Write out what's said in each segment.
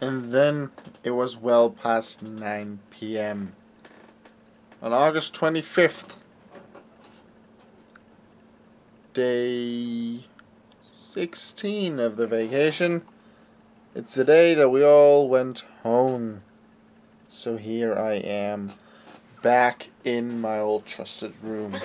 And then it was well past 9 p.m. on August 25th, day 16 of the vacation. It's the day that we all went home. So here I am, back in my old trusted room.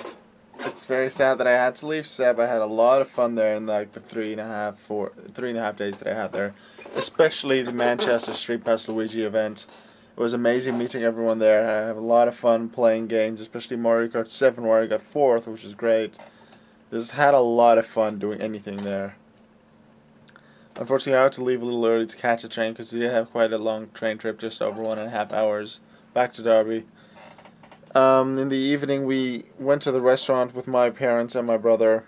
It's very sad that I had to leave Seb. I had a lot of fun there in like the 3.5 days that I had there. Especially the Manchester Street Pass Luigi event. It was amazing meeting everyone there. I had a lot of fun playing games, especially Mario Kart 7 where I got 4th, which was great. Just had a lot of fun doing anything there. Unfortunately, I had to leave a little early to catch a train because we did have quite a long train trip, just over 1.5 hours, back to Derby. In the evening, we went to the restaurant with my parents and my brother,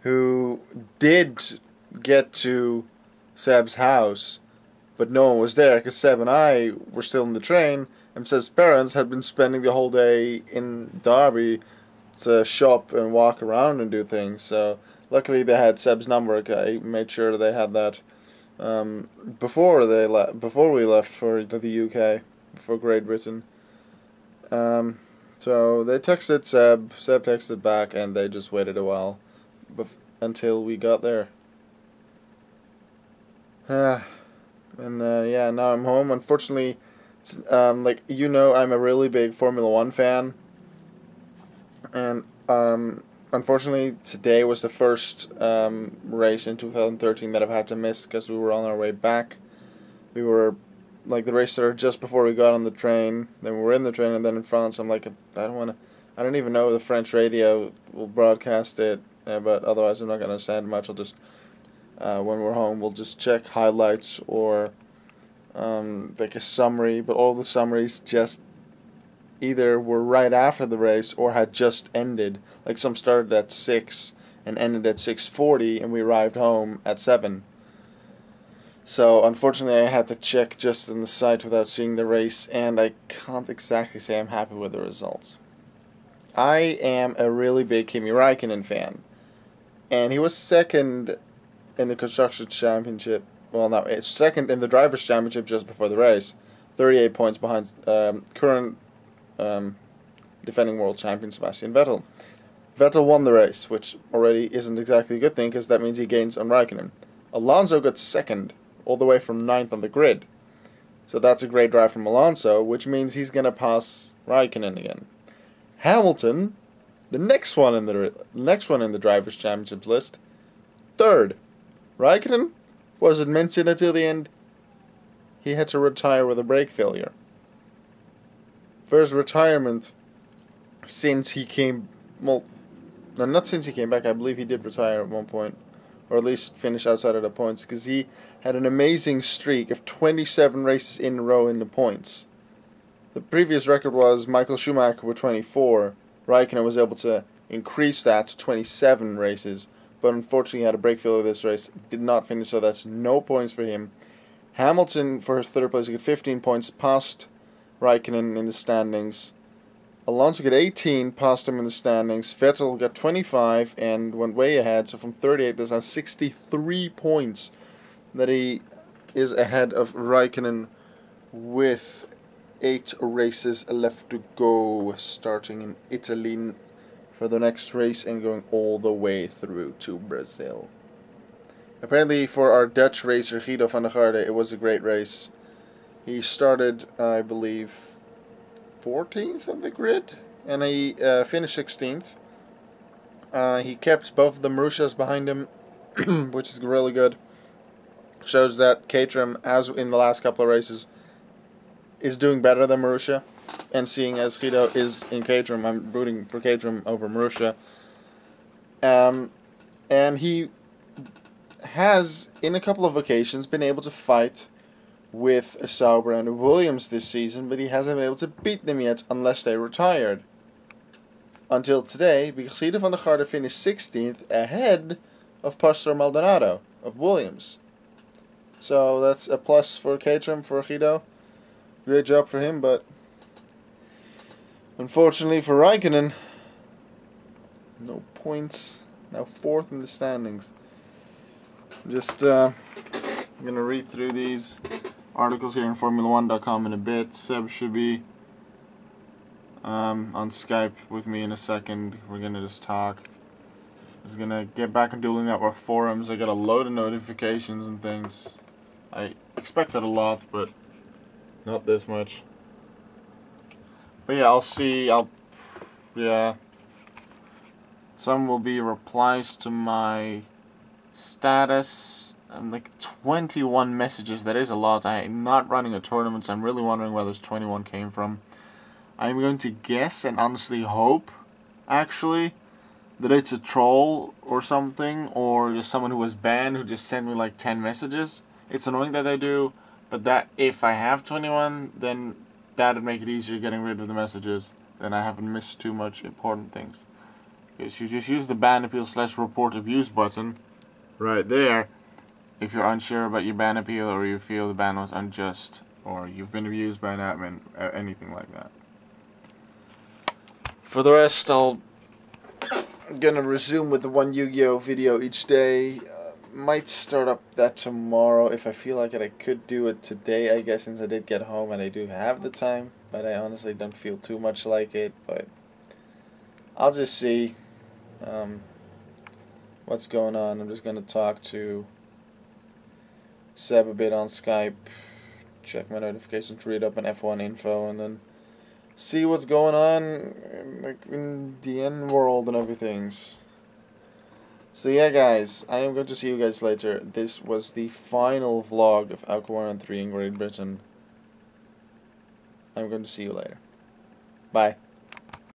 who did get to Seb's house, but no one was there because Seb and I were still in the train, and Seb's parents had been spending the whole day in Derby to shop and walk around and do things. So luckily they had Seb's number. I made sure they had that before we left for the UK, for Great Britain. So they texted Seb. Seb texted back, and they just waited a while until we got there. Yeah, now I'm home. Unfortunately, I'm a really big Formula One fan, and unfortunately, today was the first race in 2013 that I've had to miss because we were on our way back. We were the race started just before we got on the train. Then we were in the train, and then in France, I'm like, I don't even know if the French radio will broadcast it. But otherwise, I'm not gonna understand much. I'll just when we're home, we'll just check highlights or a summary. But all the summaries just either were right after the race or had just ended. Like some started at 6 and ended at 6:40, and we arrived home at 7. So unfortunately I had to check just in the site without seeing the race, and I can't exactly say I'm happy with the results. I am a really big Kimi Räikkönen fan, and he was second in the Constructors' Championship. Well, no, it's second in the Drivers' Championship just before the race. 38 points behind current defending world champion Sebastian Vettel. Vettel won the race, which already isn't exactly a good thing because that means he gains on Räikkönen. Alonso got second, all the way from 9th on the grid. So that's a great drive from Alonso, which means he's going to pass Räikkönen again. Hamilton, the next one in the Drivers' Championships list, third. Räikkönen wasn't mentioned until the end. He had to retire with a brake failure. First retirement since he came... Well, no, not since he came back. I believe he did retire at one point, or at least finish outside of the points, because he had an amazing streak of 27 races in a row in the points. The previous record was Michael Schumacher with 24. Räikkönen was able to increase that to 27 races, but unfortunately he had a brake failure this race, did not finish, so that's no points for him. Hamilton, for his third place, he got 15 points, passed Räikkönen in the standings. Alonso got 18, passed him in the standings. Vettel got 25 and went way ahead. So from 38, there's now 63 points that he is ahead of Räikkönen with 8 races left to go, starting in Italy for the next race and going all the way through to Brazil. Apparently for our Dutch racer Guido van der Garde, it was a great race. He started, I believe, 14th on the grid, and he finished 16th. He kept both of the Marussias behind him, which is really good. Shows that Caterham, as in the last couple of races, is doing better than Marussia. And seeing as Guido is in Caterham, I'm rooting for Caterham over Marussia. And he has, in a couple of occasions, been able to fight with a Sauber and a Williams this season, but he hasn't been able to beat them yet unless they retired. Until today, because Guido van der Garde finished 16th ahead of Pastor Maldonado of Williams. So that's a plus for Caterham, for Guido. Great job for him, but unfortunately for Räikkönen, no points. Now 4th in the standings. Just I'm going to read through these articles here in Formula1.com in a bit. Seb should be on Skype with me in a second. We're going to just talk. I was going to get back on Dueling Network forums. I got a load of notifications and things. I expected a lot, but not this much. But yeah, I'll see. Yeah. Some will be replies to my status. Like 21 messages. That is a lot. I'm not running a tournament, so I'm really wondering where this 21 came from. I'm going to guess and honestly hope, actually, that it's a troll or something, or just someone who was banned who just sent me like 10 messages. It's annoying that they do, but that if I have 21, then that would make it easier getting rid of the messages. Then I haven't missed too much important things. Because you just use the ban appeal / report abuse button right there if you're unsure about your ban appeal, or you feel the ban was unjust, or you've been abused by an admin, anything like that. For the rest, I'm gonna resume with the one Yu-Gi-Oh video each day. Might start up that tomorrow if I feel like it. I could do it today, I guess, since I did get home and I do have the time, but I honestly don't feel too much like it. But I'll just see what's going on. I'm just gonna talk to Seb a bit on Skype, check my notifications, read up on F1 info, and then see what's going on like in the end world and everything. So yeah, guys, I am going to see you guys later. This was the final vlog of Auke1993 in Great Britain. I'm going to see you later. Bye.